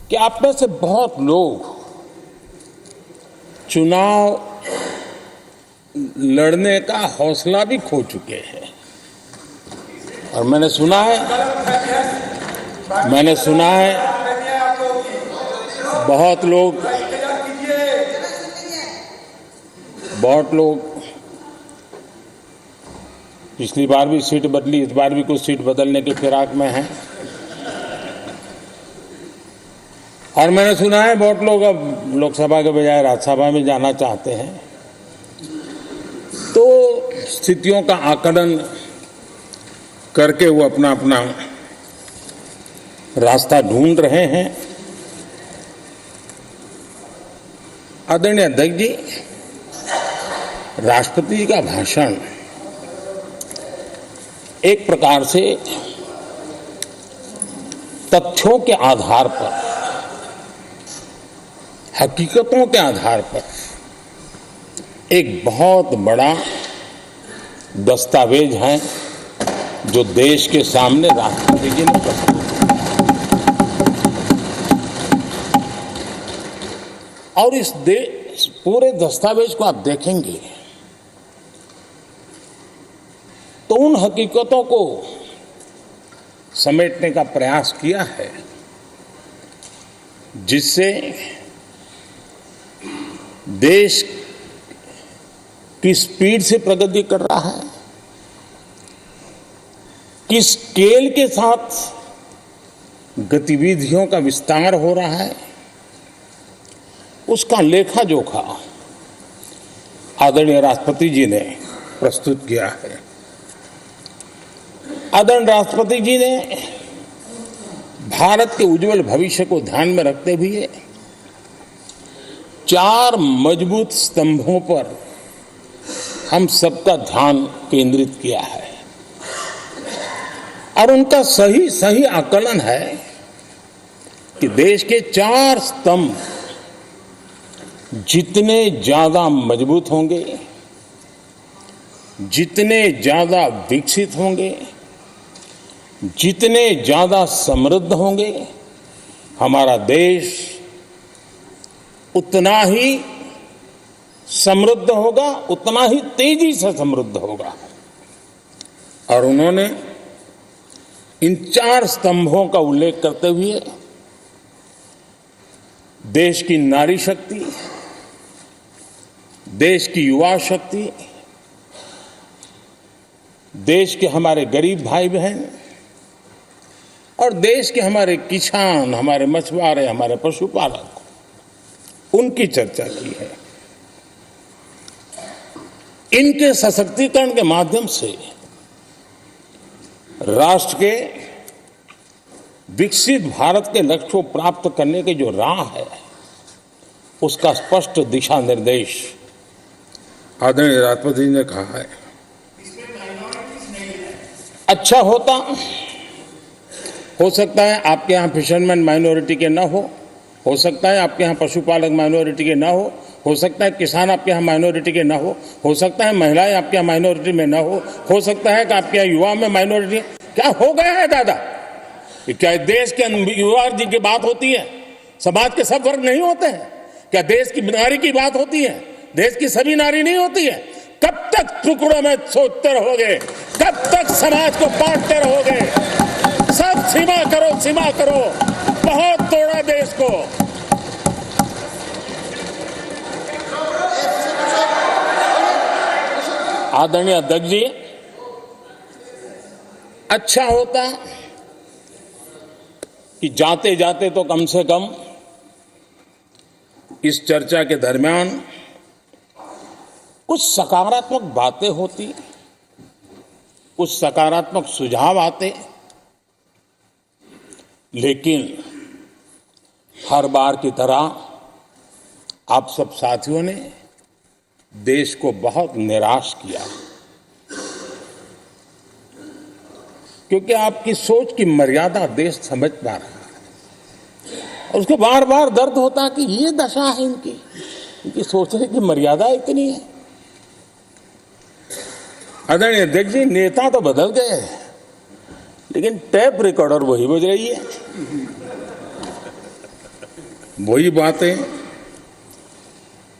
कि आप में से बहुत लोग चुनाव लड़ने का हौसला भी खो चुके हैं। और मैंने सुना है बहुत लोग पिछली बार भी सीट बदली, इस बार भी कुछ सीट बदलने के फिराक में हैं। और मैंने सुना है बहुत लोग अब लोकसभा के बजाय राज्यसभा में जाना चाहते हैं। तो स्थितियों का आकलन करके वो अपना अपना रास्ता ढूंढ रहे हैं। आदरणीय अध्यक्ष जी, राष्ट्रपति जी का भाषण एक प्रकार से तथ्यों के आधार पर, हकीकतों के आधार पर एक बहुत बड़ा दस्तावेज है जो देश के सामने राष्ट्रपति जी ने प्रस्तुत किया। और इस पूरे दस्तावेज को आप देखेंगे तो उन हकीकतों को समेटने का प्रयास किया है जिससे देश किस स्पीड से प्रगति कर रहा है, किस स्केल के साथ गतिविधियों का विस्तार हो रहा है, उसका लेखा जोखा आदरणीय राष्ट्रपति जी ने प्रस्तुत किया है। आदरणीय राष्ट्रपति जी ने भारत के उज्जवल भविष्य को ध्यान में रखते हुए 4 मजबूत स्तंभों पर हम सबका ध्यान केंद्रित किया है। और उनका सही आकलन है कि देश के 4 स्तंभ जितने ज्यादा मजबूत होंगे, जितने ज्यादा विकसित होंगे, जितने ज्यादा समृद्ध होंगे, हमारा देश उतना ही समृद्ध होगा, उतना ही तेजी से समृद्ध होगा। और उन्होंने इन 4 स्तंभों का उल्लेख करते हुए देश की नारी शक्ति, देश की युवा शक्ति, देश के हमारे गरीब भाई बहन और देश के हमारे किसान, हमारे मछुआरे, हमारे पशुपालक, उनकी चर्चा की है। इनके सशक्तिकरण के माध्यम से राष्ट्र के विकसित भारत के लक्ष्य को प्राप्त करने की जो राह है, उसका स्पष्ट दिशा निर्देश आदरणीय राष्ट्रपति जी ने कहा है। अच्छा हो सकता है आपके यहाँ फिशरमैन माइनॉरिटी के ना हो सकता है आपके यहाँ पशुपालक माइनॉरिटी के ना हो सकता है किसान आपके यहाँ माइनॉरिटी के ना हो सकता है महिलाएं आपके यहाँ माइनॉरिटी में ना हो सकता है कि आपके यहाँ युवा में माइनॉरिटी। क्या हो गया है दादा? क्या देश के युवा जी की बात होती है? समाज के सब वर्ग नहीं होते हैं क्या? देश की नारी की बात होती है? देश की सभी नारी नहीं होती है? कब तक टुकड़ों में सोचते रहोगे? कब तक समाज को बांटते रहोगे? सब सीमा करो। बहुत तोड़ा देश को। आदरणीय अध्यक्ष जी, अच्छा होता कि जाते जाते तो कम से कम इस चर्चा के दरमियान कुछ सकारात्मक बातें होती, कुछ सकारात्मक सुझाव आते। लेकिन हर बार की तरह आप सब साथियों ने देश को बहुत निराश किया, क्योंकि आपकी सोच की मर्यादा देश समझ पा रहा है। और उसको बार बार दर्द होता कि ये दशा है इनकी सोचने की मर्यादा इतनी है। आदरणीय अध्यक्ष जी, नेता तो बदल गए लेकिन टेप रिकॉर्डर वही बज रही है। वही बातें,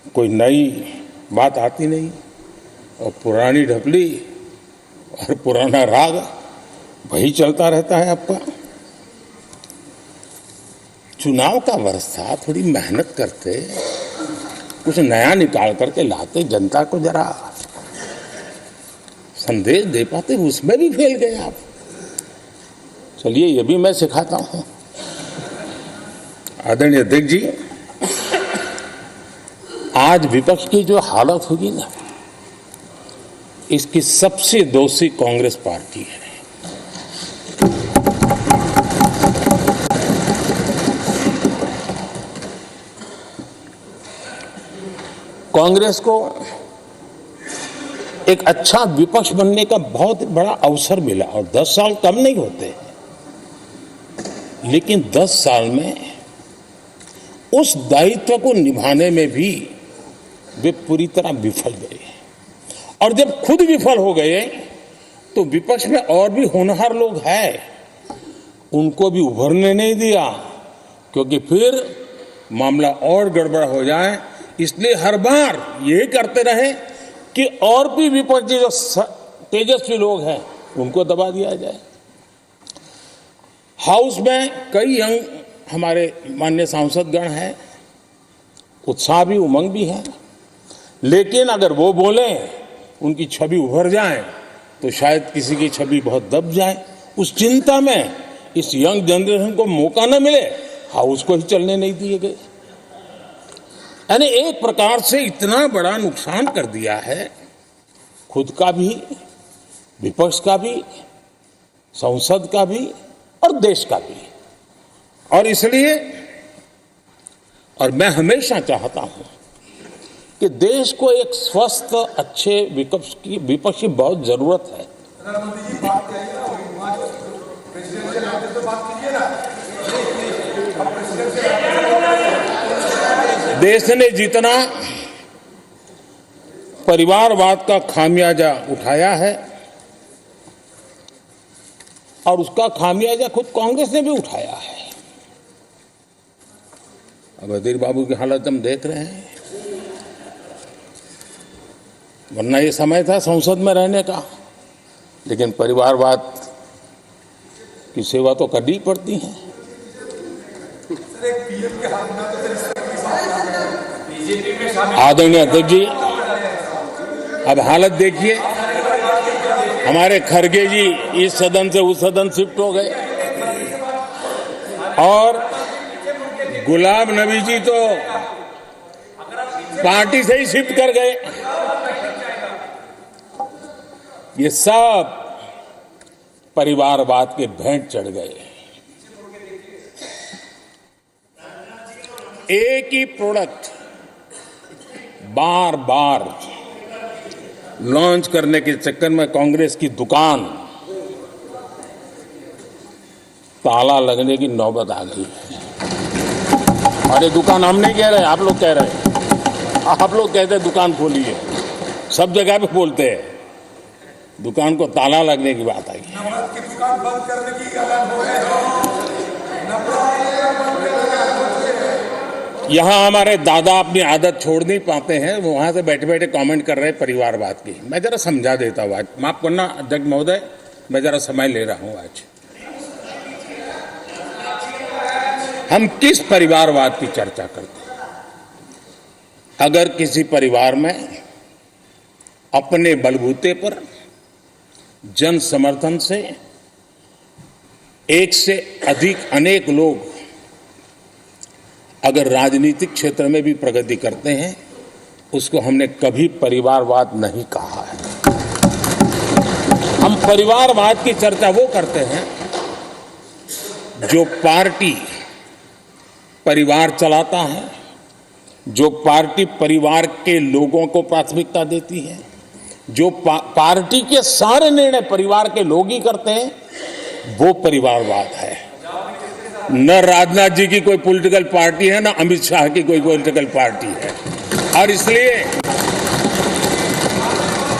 कोई नई बात आती नहीं और पुरानी ढपली और पुराना राग वही चलता रहता है आपका। चुनाव का वर्ष था, थोड़ी मेहनत करते, कुछ नया निकाल करके लाते, जनता को जरा संदेश दे पाते, उसमें भी फेल गए आप। चलिए ये भी मैं सिखाता हूं। आदरणीय अध्यक्ष जी, आज विपक्ष की जो हालत होगी ना, इसकी सबसे दोषी कांग्रेस पार्टी है। कांग्रेस को एक अच्छा विपक्ष बनने का बहुत बड़ा अवसर मिला और 10 साल कम नहीं होते, लेकिन 10 साल में उस दायित्व को निभाने में भी वे पूरी तरह विफल गए। और जब खुद विफल हो गए तो विपक्ष में और भी होनहार लोग हैं, उनको भी उभरने नहीं दिया, क्योंकि फिर मामला और गड़बड़ हो जाए। इसलिए हर बार यही करते रहे कि और भी विपक्षी जो तेजस्वी लोग हैं उनको दबा दिया जाए। हाउस में कई यंग हमारे माननीय सांसदगण हैं, उत्साह भी उमंग भी है, लेकिन अगर वो बोलें, उनकी छवि उभर जाए तो शायद किसी की छवि बहुत दब जाए। उस चिंता में इस यंग जनरेशन को मौका न मिले, हाउस को ही चलने नहीं दिए गए। यानी एक प्रकार से इतना बड़ा नुकसान कर दिया है, खुद का भी, विपक्ष का भी, संसद का भी और देश का भी। और इसलिए, और मैं हमेशा चाहता हूं कि देश को एक स्वस्थ अच्छे विपक्ष की बहुत जरूरत है। प्रधानमंत्री जी बात कीजिए ना। देश ने जितना परिवारवाद का खामियाजा उठाया है और उसका खामियाजा खुद कांग्रेस ने भी उठाया है। अब अधीर बाबू की हालत हम देख रहे हैं, वरना ये समय था संसद में रहने का, लेकिन परिवारवाद की सेवा तो करनी पड़ती है। आदरणीय अध्यक्ष जी, अब हालत देखिए, हमारे खड़गे जी इस सदन से उस सदन शिफ्ट हो गए और गुलाम नबी जी तो पार्टी से ही शिफ्ट कर गए। ये सब परिवारवाद के भेंट चढ़ गए। एक ही प्रोडक्ट बार बार लॉन्च करने के चक्कर में कांग्रेस की दुकान ताला लगने की नौबत आ गई है। और ये दुकान हम नहीं कह रहे, आप लोग कह रहे हैं। आप लोग कहते हैं दुकान खोलिए, सब जगह पे बोलते हैं, दुकान को ताला लगने की बात आई। दुकान बंद करने की यहाँ हमारे दादा अपनी आदत छोड़ नहीं पाते हैं, वो वहां से बैठे बैठे कमेंट कर रहे हैं परिवारवाद की। मैं जरा समझा देता हूँ, आज माफ करना अध्यक्ष महोदय, मैं जरा समय ले रहा हूँ। आज हम किस परिवारवाद की चर्चा करते हैं? अगर किसी परिवार में अपने बलबूते पर जन समर्थन से एक से अधिक अनेक लोग अगर राजनीतिक क्षेत्र में भी प्रगति करते हैं, उसको हमने कभी परिवारवाद नहीं कहा है। हम परिवारवाद की चर्चा वो करते हैं जो पार्टी परिवार चलाता है, जो पार्टी परिवार के लोगों को प्राथमिकता देती है, जो पार्टी के सारे निर्णय परिवार के लोग ही करते हैं, वो परिवारवाद है। न राजनाथ जी की कोई पॉलिटिकल पार्टी है, न अमित शाह की कोई पॉलिटिकल पार्टी है। और इसलिए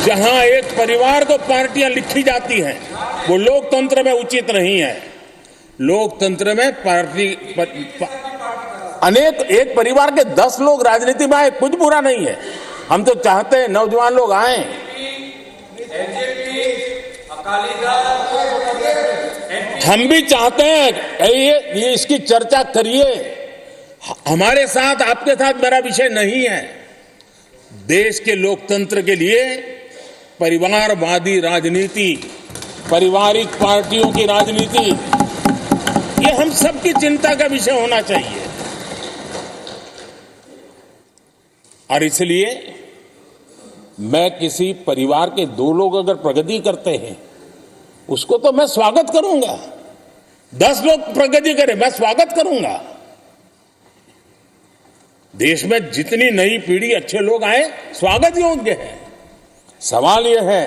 जहां एक परिवार को पार्टियां लिखी जाती हैं, वो लोकतंत्र में उचित नहीं है। लोकतंत्र में पार्टी अनेक एक परिवार के 10 लोग राजनीति में आए, कुछ बुरा नहीं है। हम तो चाहते हैं नौजवान लोग आए। हम भी चाहते हैं ये इसकी चर्चा करिए। हमारे साथ, आपके साथ मेरा विषय नहीं है। देश के लोकतंत्र के लिए परिवारवादी राजनीति, पारिवारिक पार्टियों की राजनीति, ये हम सबकी चिंता का विषय होना चाहिए। और इसलिए मैं किसी परिवार के 2 लोग अगर प्रगति करते हैं, उसको तो मैं स्वागत करूंगा। 10 लोग प्रगति करें, मैं स्वागत करूंगा। देश में जितनी नई पीढ़ी अच्छे लोग आए, स्वागत योग्य है। सवाल यह है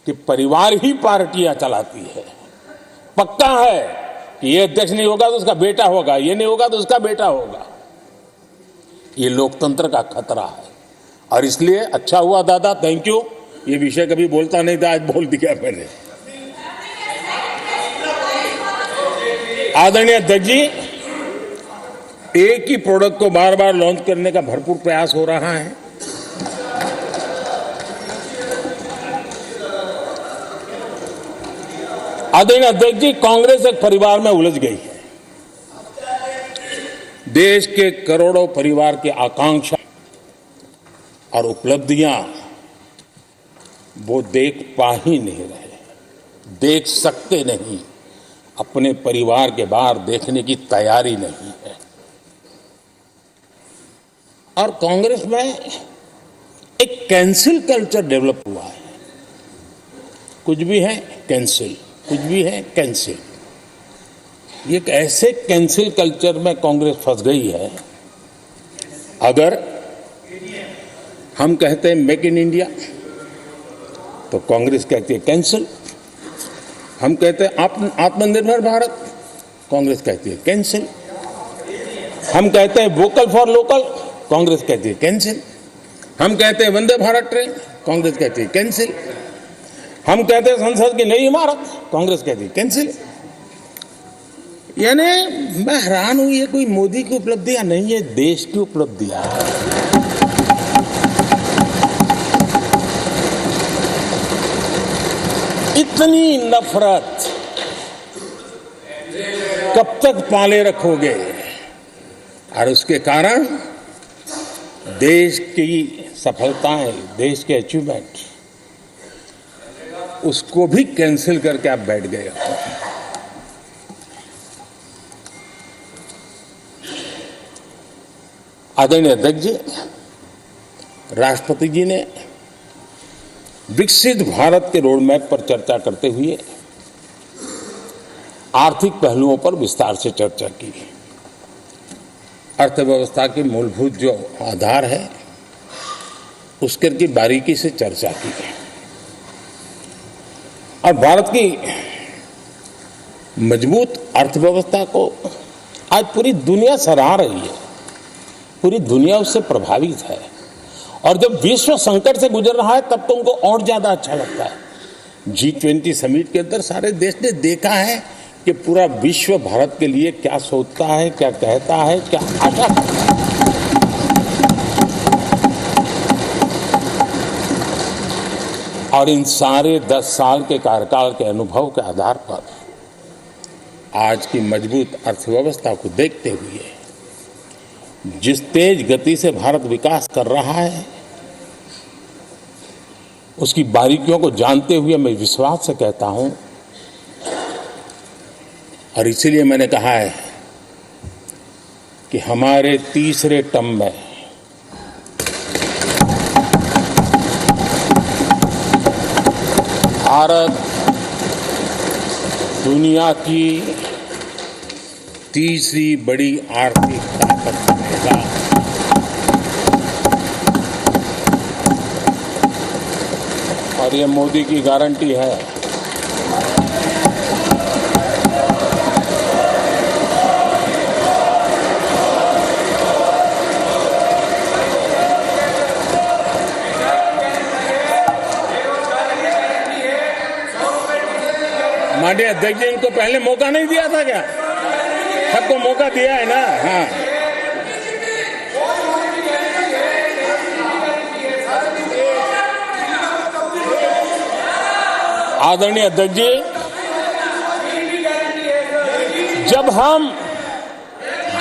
कि परिवार ही पार्टियां चलाती है। पक्का है कि ये अध्यक्ष नहीं होगा तो उसका बेटा होगा, ये नहीं होगा तो उसका बेटा होगा। ये लोकतंत्र का खतरा है। और इसलिए अच्छा हुआ दादा, थैंक यू। ये विषय कभी बोलता नहीं था, आज बोल दिया मैंने। आदरणीय अध्यक्ष जी, एक ही प्रोडक्ट को बार बार लॉन्च करने का भरपूर प्रयास हो रहा है। आदरणीय अध्यक्ष जी, कांग्रेस एक परिवार में उलझ गई है। देश के करोड़ों परिवार की आकांक्षा और उपलब्धियां वो देख पा ही नहीं रहे, देख सकते नहीं, अपने परिवार के बाहर देखने की तैयारी नहीं है। और कांग्रेस में एक कैंसिल कल्चर डेवलप हुआ है। कुछ भी है कैंसिल, कुछ भी है कैंसिल। ये एक ऐसे कैंसिल कल्चर में कांग्रेस फंस गई है। अगर हम कहते हैं मेक इन इंडिया तो कांग्रेस कहती है कैंसिल। हम कहते हैं आत्मनिर्भर भारत, कांग्रेस कहती है कैंसिल। हम कहते हैं वोकल फॉर लोकल, कांग्रेस कहती है कैंसिल। हम कहते हैं वंदे भारत ट्रेन, कांग्रेस कहती है कैंसिल। हम कहते हैं संसद की नई इमारत, कांग्रेस कहती है कैंसिल। यानी मैं हैरान हूं, ये कोई मोदी की उपलब्धियां नहीं है, देश की उपलब्धियां। इतनी नफरत कब तक पाले रखोगे? और उसके कारण देश की सफलताएं, देश के अचीवमेंट, उसको भी कैंसिल करके आप बैठ गए हो। आदरणीय अध्यक्ष जी, राष्ट्रपति जी ने विकसित भारत के रोडमैप पर चर्चा करते हुए आर्थिक पहलुओं पर विस्तार से चर्चा की। अर्थव्यवस्था के मूलभूत जो आधार है उसके की बारीकी से चर्चा की और भारत की मजबूत अर्थव्यवस्था को आज पूरी दुनिया सराह रही है, पूरी दुनिया उससे प्रभावित है। और जब विश्व संकट से गुजर रहा है तब तो उनको और ज्यादा अच्छा लगता है। G20 समिट के अंदर सारे देश ने देखा है कि पूरा विश्व भारत के लिए क्या सोचता है, क्या कहता है, क्या आशा करता है। और इन सारे 10 साल के कार्यकाल के अनुभव के आधार पर आज की मजबूत अर्थव्यवस्था को देखते हुए जिस तेज गति से भारत विकास कर रहा है, उसकी बारीकियों को जानते हुए मैं विश्वास से कहता हूं, और इसीलिए मैंने कहा है कि हमारे तीसरे टर्म में भारत दुनिया की तीसरी बड़ी आर्थिक ताकत बनेगा। और ये मोदी की गारंटी है। माननीय अध्यक्ष जी, इनको पहले मौका नहीं दिया था क्या? सबको मौका दिया है ना? हाँ। आदरणीय अध्यक्ष जी,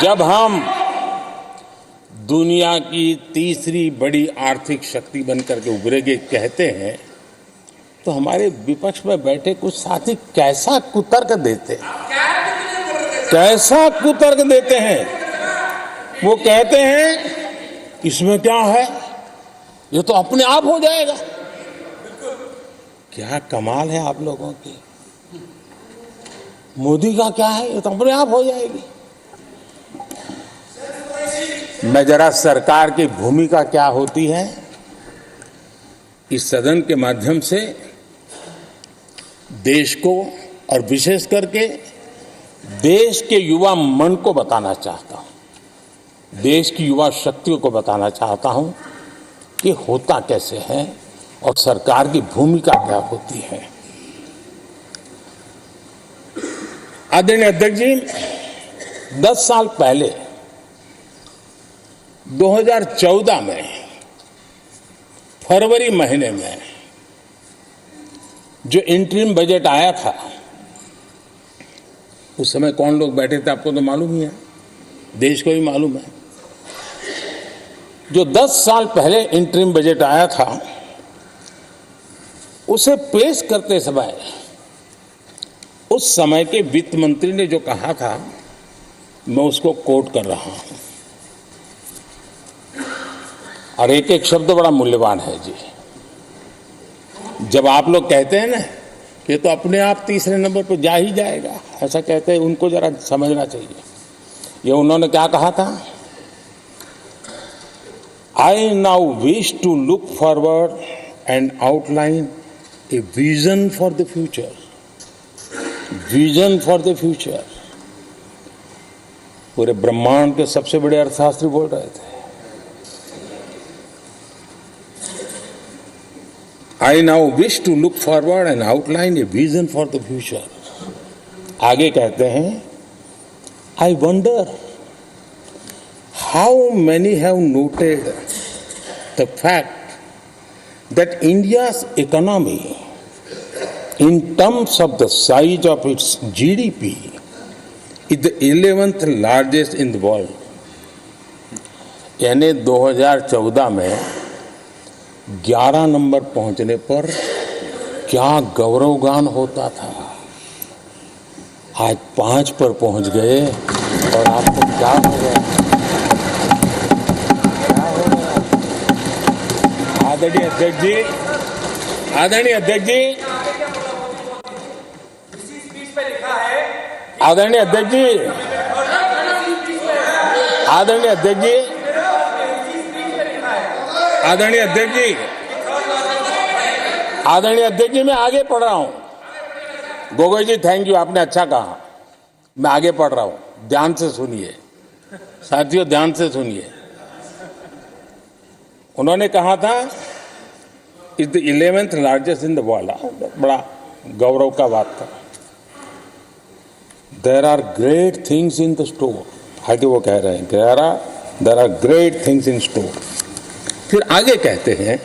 जब हम दुनिया की तीसरी बड़ी आर्थिक शक्ति बनकर के उभरेंगे कहते हैं, तो हमारे विपक्ष में बैठे कुछ साथी कैसा कुतर्क देते हैं। वो कहते हैं इसमें क्या है, ये तो अपने आप हो जाएगा। क्या कमाल है आप लोगों की। मोदी का क्या है, ये तो अपने आप हो जाएगी। मैं जरा सरकार की भूमिका क्या होती है इस सदन के माध्यम से देश को और विशेष करके देश के युवा मन को बताना चाहता हूं, देश की युवा शक्तियों को बताना चाहता हूं कि होता कैसे है और सरकार की भूमिका क्या होती है। आदरणीय अध्यक्ष जी, 10 साल पहले 2014 में फरवरी महीने में जो इंटरिम बजट आया था, उस समय कौन लोग बैठे थे आपको तो मालूम ही है, देश को भी मालूम है। जो 10 साल पहले इंटरिम बजट आया था, उसे पेश करते समय उस समय के वित्त मंत्री ने जो कहा था, मैं उसको कोट कर रहा हूं, और एक एक शब्द बड़ा मूल्यवान है जी। जब आप लोग कहते हैं ना कि तो अपने आप तीसरे नंबर पर जा ही जाएगा, ऐसा कहते हैं, उनको जरा समझना चाहिए। ये उन्होंने क्या कहा था, I now wish to look forward and outline a vision for the future. Vision for the future. पूरे ब्रह्मांड के सबसे बड़े अर्थशास्त्री बोल रहे थे। I now wish to look forward and outline a vision for the future. आगे कहते हैं, I wonder how many have noted the fact that India's economy, in terms of the size of its GDP, is the 11th largest in the world. यानी 2014 में 11 number पहुंचने पर क्या गौरवगान होता था। आज 5 पर पहुंच गए और आपको क्या हो गया, आदरणीय अध्यक्ष जी, आदरणीय अध्यक्ष जी, आदरणीय अध्यक्ष जी, आदरणीय अध्यक्ष जी, आदरणीय अध्यक्ष जी, आदरणीय अध्यक्ष जी, मैं आगे पढ़ रहा हूं। गोगोई जी, थैंक यू, आपने अच्छा कहा। मैं आगे पढ़ रहा हूं, ध्यान से सुनिए साथियों, ध्यान से सुनिए। उन्होंने कहा था is the 11th largest in the world. बड़ा गौरव का बात था। There are great things in the store. आगे वो कह रहे हैं there are great things in store. फिर आगे कहते हैं,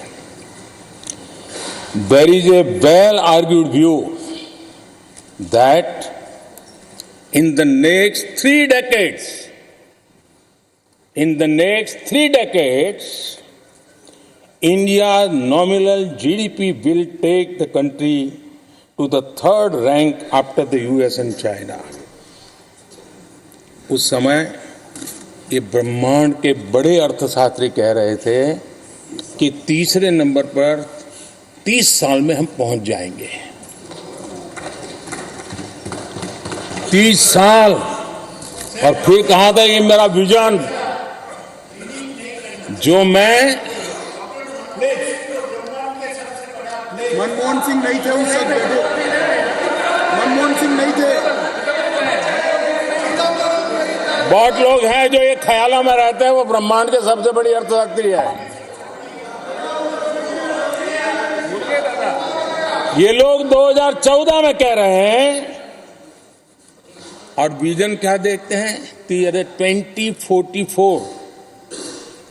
there is a well argued view that in the next 3 decades, India's nominal GDP will take the country to the 3rd rank after the US and China. उस समय ये ब्रह्मांड के बड़े अर्थशास्त्री कह रहे थे कि तीसरे नंबर पर 30 साल में हम पहुंच जाएंगे। 30 साल। और फिर कहा था ये मेरा विजन, जो मैं मनमोहन सिंह नहीं थे उस वक्त, मनमोहन सिंह नहीं थे। बहुत लोग हैं जो ये ख्यालों में रहते हैं वो ब्रह्मांड के सबसे बड़ी अर्थशास्त्री है। ये लोग 2014 में कह रहे हैं और विजन क्या देखते हैं 2044,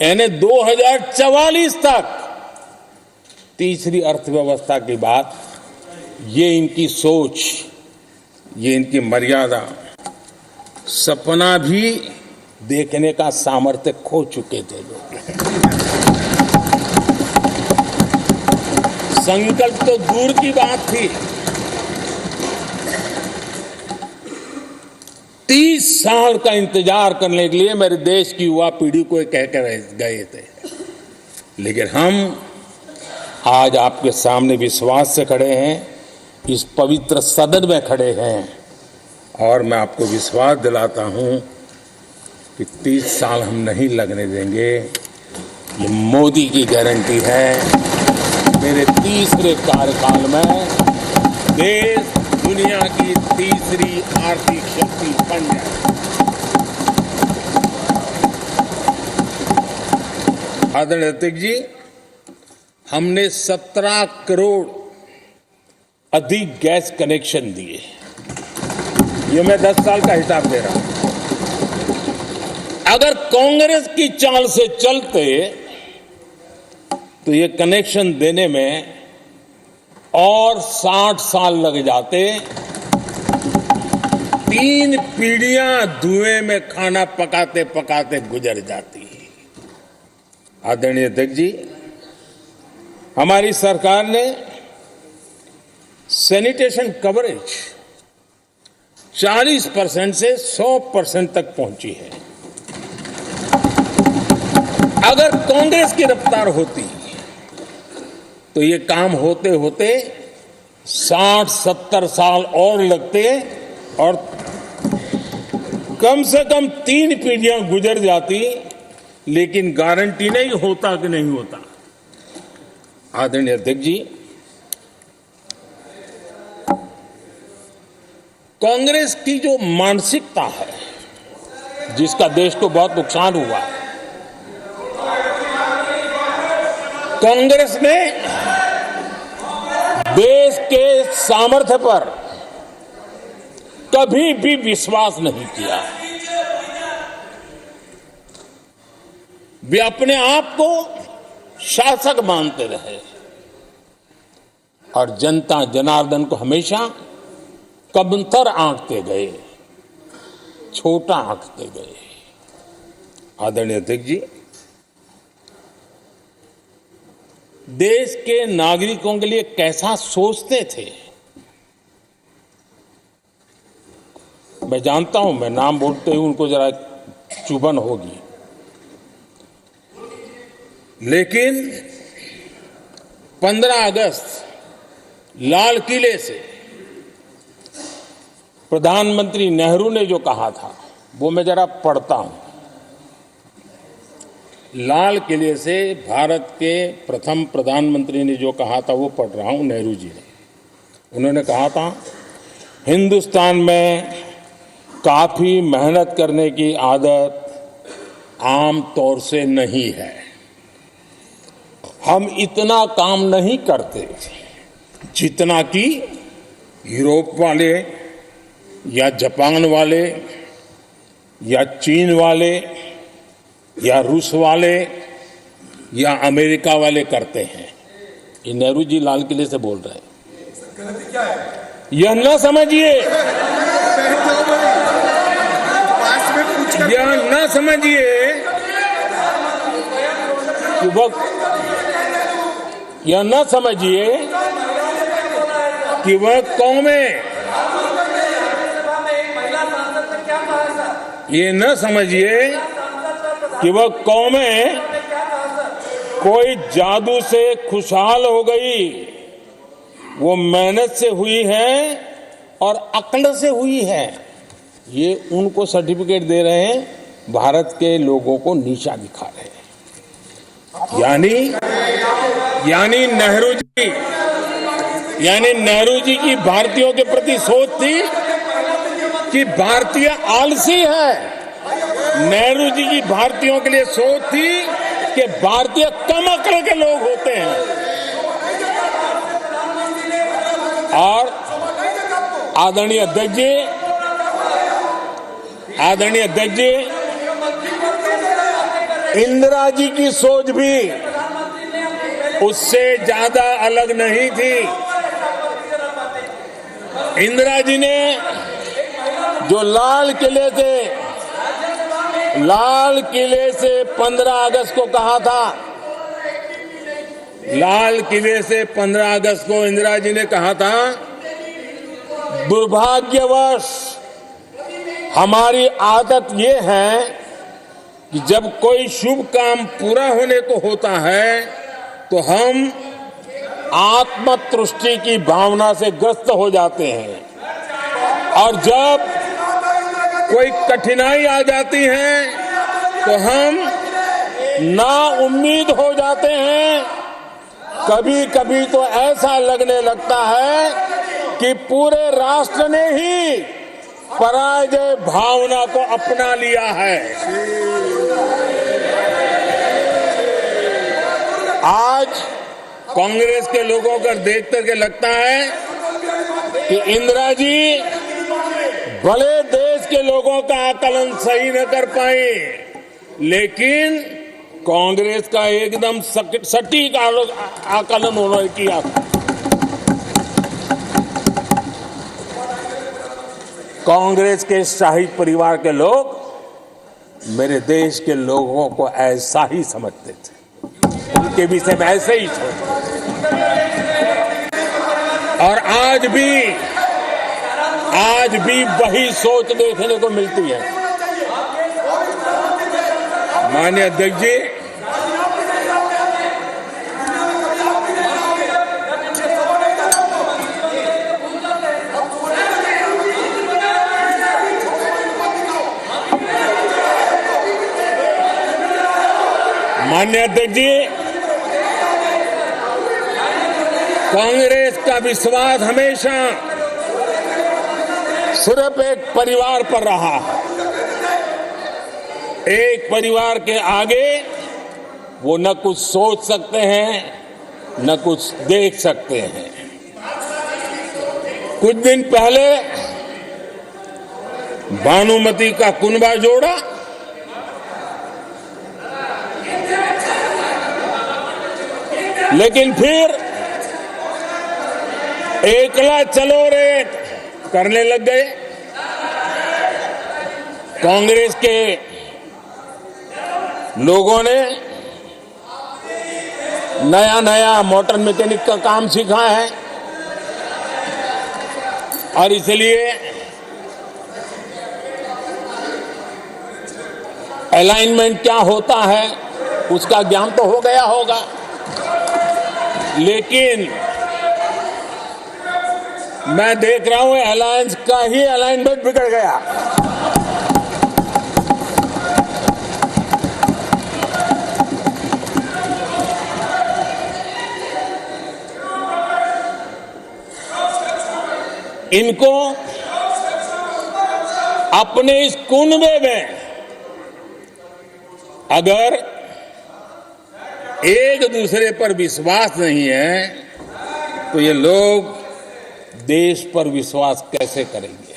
यानी 2044 तक तीसरी अर्थव्यवस्था की बात ये इनकी सोच, ये इनकी मर्यादा, सपना भी देखने का सामर्थ्य खो चुके थे लोग। संकल्प तो दूर की बात थी, 30 साल का इंतजार करने के लिए मेरे देश की युवा पीढ़ी को कह कर गए थे, लेकिन हम आज आपके सामने विश्वास से खड़े हैं, इस पवित्र सदन में खड़े हैं, और मैं आपको विश्वास दिलाता हूं कि 30 साल हम नहीं लगने देंगे। ये मोदी की गारंटी है, मेरे तीसरे कार्यकाल में देश दुनिया की तीसरी आर्थिक शक्ति बन जाए। आदरणीय अध्यक्ष जी, हमने 17 करोड़ अधिक गैस कनेक्शन दिए। ये मैं 10 साल का हिसाब दे रहा हूं। अगर कांग्रेस की चाल से चलते तो ये कनेक्शन देने में और 60 साल लग जाते। 3 पीढ़ियां धुएं में खाना पकाते पकाते गुजर जाती। आदरणीय अध्यक्ष जी, हमारी सरकार ने सैनिटेशन कवरेज 40% से 100% तक पहुंची है। अगर कांग्रेस की रफ्तार होती तो ये काम होते होते 60-70 साल और लगते और कम से कम 3 पीढ़ियां गुजर जाती, लेकिन गारंटी नहीं होता कि नहीं होता। आदरणीय अध्यक्ष जी, कांग्रेस की जो मानसिकता है, जिसका देश को बहुत नुकसान हुआ, कांग्रेस ने देश के सामर्थ्य पर कभी भी विश्वास नहीं किया। वे अपने आप को शासक मानते रहे और जनता जनार्दन को हमेशा कमतर आंकते गए, छोटा आंकते गए। आदरणीय अध्यक्ष जी, देश के नागरिकों के लिए कैसा सोचते थे, मैं जानता हूं, मैं नाम बोलते ही उनको जरा चुभन होगी, लेकिन 15 अगस्त लाल किले से प्रधानमंत्री नेहरू ने जो कहा था वो मैं जरा पढ़ता हूं। लाल किले से भारत के प्रथम प्रधानमंत्री ने जो कहा था वो पढ़ रहा हूं, नेहरू जी ने। उन्होंने कहा था, हिंदुस्तान में काफी मेहनत करने की आदत आम तौर से नहीं है। हम इतना काम नहीं करते जितना कि यूरोप वाले या जापान वाले या चीन वाले या रूस वाले या अमेरिका वाले करते हैं। ये नेहरू जी लाल किले से बोल रहे हैं। यह न समझिए, यह न समझिए कि यह न समझिए कि वह कौमें, ये न समझिए कि वह कौमें कोई जादू से खुशहाल हो गई। वो मेहनत से हुई है और अक्ल से हुई है। ये उनको सर्टिफिकेट दे रहे हैं, भारत के लोगों को नीचा दिखा रहे हैं। यानी नेहरू जी की भारतीयों के प्रति सोच थी कि भारतीय आलसी है। नेहरू जी की भारतीयों के लिए सोच थी कि भारतीय कम अक्ल के लोग होते हैं। और आदरणीय अध्यक्ष जी, इंदिरा जी की सोच भी उससे ज्यादा अलग नहीं थी। इंदिरा जी ने जो लाल किले से 15 अगस्त को कहा था, लाल किले से 15 अगस्त को इंदिरा जी ने कहा था, दुर्भाग्यवश हमारी आदत ये है कि जब कोई शुभ काम पूरा होने को होता है तो हम आत्मतुष्टि की भावना से ग्रस्त हो जाते हैं, और जब कोई कठिनाई आ जाती है तो हम ना उम्मीद हो जाते हैं। कभी कभी तो ऐसा लगने लगता है कि पूरे राष्ट्र ने ही पराजय भावना को अपना लिया है। आज कांग्रेस के लोगों को देख करके लगता है कि इंदिरा जी भले देश के लोगों का आकलन सही न कर पाए, लेकिन कांग्रेस का एकदम सटीक आकलन उन्होंने किया। कांग्रेस के शाही परिवार के लोग मेरे देश के लोगों को ऐसा ही समझते थे, उनके विषय में ऐसे ही सोचते, और आज भी वही सोच देखने को मिलती है। माननीय अध्यक्ष जी, कांग्रेस का विश्वास हमेशा सिर्फ एक परिवार पर रहा है। एक परिवार के आगे वो न कुछ सोच सकते हैं, न कुछ देख सकते हैं। कुछ दिन पहले भानुमति का कुनबा जोड़ा, लेकिन फिर एकला चलो रे करने लग गए। कांग्रेस के लोगों ने नया मोटर मैकेनिक का काम सीखा है, और इसलिए अलाइनमेंट क्या होता है उसका ज्ञान तो हो गया होगा, लेकिन मैं देख रहा हूं अलायंस का ही अलाइनमेंट बिगड़ गया। इनको अपने इस कुनबे में अगर एक दूसरे पर विश्वास नहीं है तो ये लोग देश पर विश्वास कैसे करेंगे।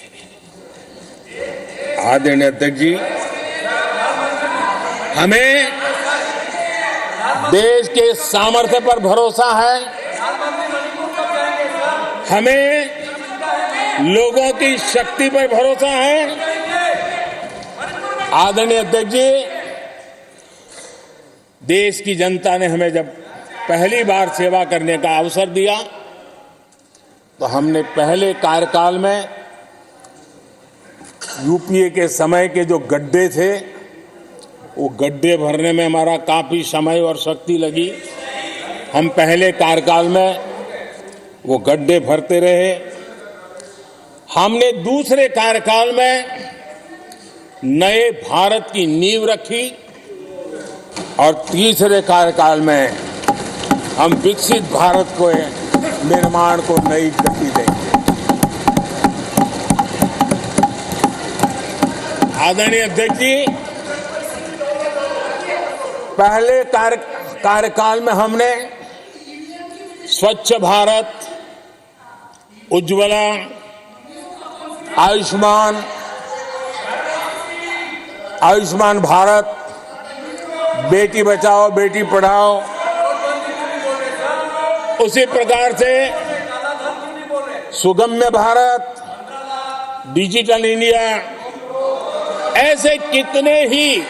आदरणीय अध्यक्ष जी, हमें देश के सामर्थ्य पर भरोसा है, हमें लोगों की शक्ति पर भरोसा है। आदरणीय अध्यक्ष जी, देश की जनता ने हमें जब पहली बार सेवा करने का अवसर दिया तो हमने पहले कार्यकाल में यूपीए के समय के जो गड्ढे थे वो गड्ढे भरने में हमारा काफी समय और शक्ति लगी। हम पहले कार्यकाल में वो गड्ढे भरते रहे। हमने दूसरे कार्यकाल में नए भारत की नींव रखी, और तीसरे कार्यकाल में हम विकसित भारत को निर्माण को नई गति देंगे। आदरणीय अध्यक्ष जी, पहले कार्यकाल में हमने स्वच्छ भारत, उज्ज्वला, आयुष्मान भारत, बेटी बचाओ बेटी पढ़ाओ, उसी प्रकार से सुगम्य भारत, डिजिटल इंडिया, ऐसे कितने ही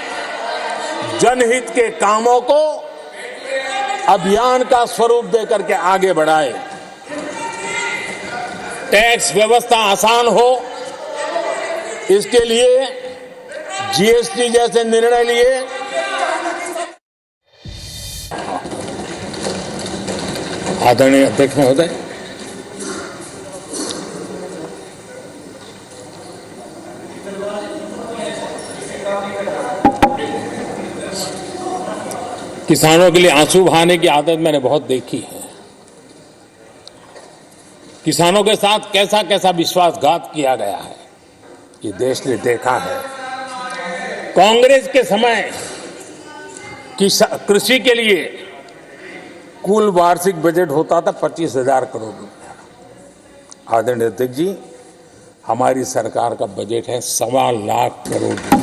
जनहित के कामों को अभियान का स्वरूप देकर के आगे बढ़ाए। टैक्स व्यवस्था आसान हो, इसके लिए जीएसटी जैसे निर्णय लिए। आदरणीय अध्यक्ष महोदय, किसानों के लिए आंसू बहाने की आदत मैंने बहुत देखी है। किसानों के साथ कैसा कैसा विश्वासघात किया गया है, ये देश ने देखा है। कांग्रेस के समय कृषि के लिए कुल वार्षिक बजट होता था 25,000 करोड़ रुपया। आदरणीय अध्यक्ष जी, हमारी सरकार का बजट है 1.25 लाख करोड़ रुपया।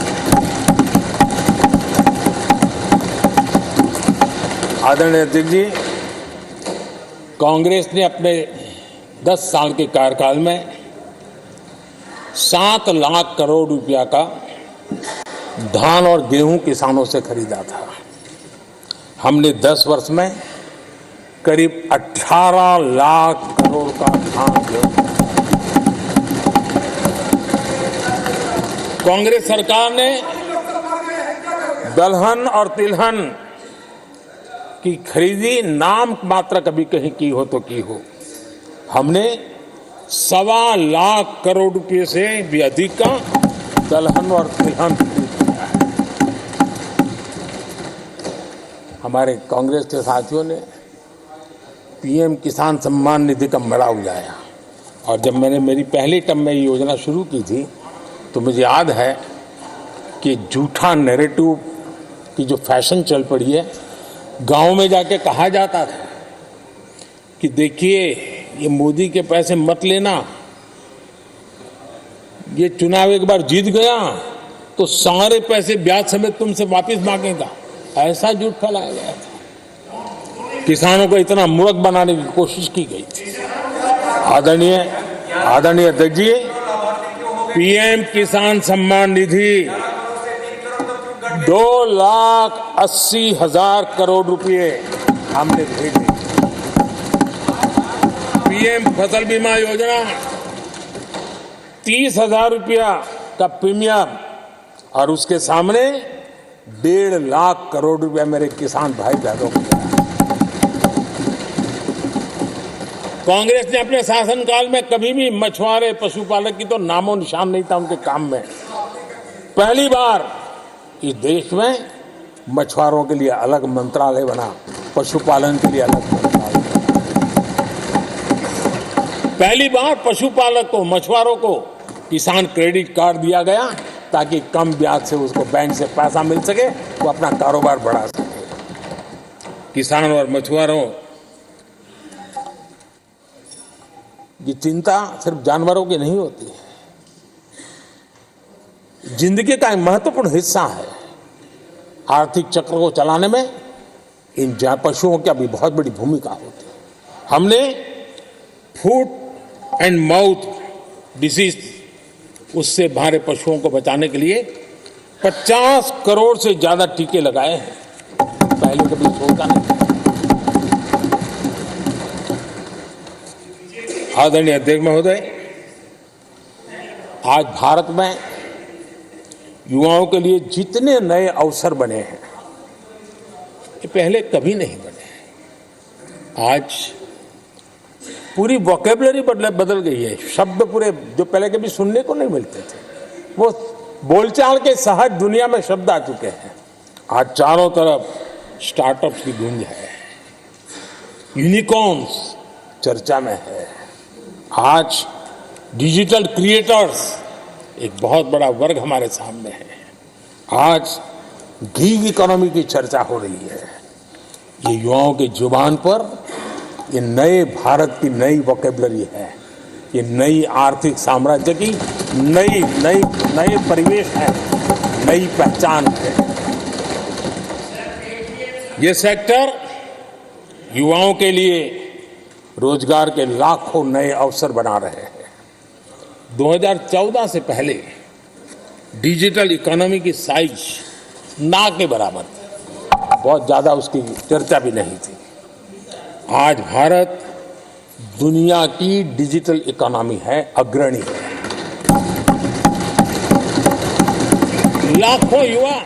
आदरणीय अध्यक्ष जी, कांग्रेस ने अपने 10 साल के कार्यकाल में 7 लाख करोड़ रुपया का धान और गेहूं किसानों से खरीदा था। हमने 10 वर्ष में करीब 18 लाख करोड़ का धान गेहूं। कांग्रेस सरकार ने दलहन और तिलहन की खरीदी नाम मात्र कभी कहीं की हो तो की हो। हमने 1.25 लाख करोड़ रुपए से भी अधिक का दलहन और तिलहन खरीद किया है। हमारे कांग्रेस के साथियों ने पीएम किसान सम्मान निधि का मड़ा उड़ाया, और जब मैंने मेरी पहली टर्म में ये योजना शुरू की थी तो मुझे याद है कि झूठा नैरेटिव की जो फैशन चल पड़ी है, गांव में जाके कहा जाता था कि देखिए ये मोदी के पैसे मत लेना, ये चुनाव एक बार जीत गया तो सारे पैसे ब्याज समेत तुमसे वापस मांगेगा। ऐसा झूठ फैलाया गया था, किसानों को इतना मूर्ख बनाने की कोशिश की गई थी। आदरणीय अध्यक्ष जी, पीएम किसान सम्मान निधि 2,80,000 करोड़ रुपए हमने भेजे। पीएम फसल बीमा योजना 30,000 रुपया का प्रीमियम, और उसके सामने 1.5 लाख करोड़ रुपया मेरे किसान भाई बहनों को। कांग्रेस ने अपने शासनकाल में कभी भी मछुआरे पशुपालक की तो नामो निशान नहीं था उनके काम में। पहली बार इस देश में मछुआरों के लिए अलग मंत्रालय बना, पशुपालन के लिए अलग मंत्रालय। पहली बार पशुपालक को, मछुआरों को किसान क्रेडिट कार्ड दिया गया ताकि कम ब्याज से उसको बैंक से पैसा मिल सके, वो अपना कारोबार बढ़ा सके। किसान और मछुआरों की चिंता सिर्फ जानवरों की नहीं होती है, जिंदगी का एक महत्वपूर्ण हिस्सा है। आर्थिक चक्र को चलाने में इन पशुओं की भी बहुत बड़ी भूमिका होती है। हमने फूट एंड माउथ डिसीज, उससे हमारे पशुओं को बचाने के लिए 50 करोड़ से ज्यादा टीके लगाए हैं। पहले कभी सोचा नहीं। आदरणीय अध्यक्ष महोदय, आज भारत में युवाओं के लिए जितने नए अवसर बने हैं, ये पहले कभी नहीं बने। आज पूरी वोकेबलरी बदल गई है। शब्द पूरे जो पहले कभी सुनने को नहीं मिलते थे, वो बोलचाल के सहज दुनिया में शब्द आ चुके हैं। आज चारों तरफ स्टार्टअप्स की गूंज है, यूनिकॉर्न्स चर्चा में है। आज डिजिटल क्रिएटर्स एक बहुत बड़ा वर्ग हमारे सामने है। आज गिग इकोनॉमी की चर्चा हो रही है। ये युवाओं के जुबान पर ये नए भारत की नई वोकेबलरी है, ये नई आर्थिक साम्राज्य की नई परिवेश है, नई पहचान है। ये सेक्टर युवाओं के लिए रोजगार के लाखों नए अवसर बना रहे हैं। 2014 से पहले डिजिटल इकोनॉमी की साइज ना के बराबर थी, बहुत ज़्यादा उसकी चर्चा भी नहीं थी। आज भारत दुनिया की डिजिटल इकोनॉमी है, अग्रणी है। लाखों युवा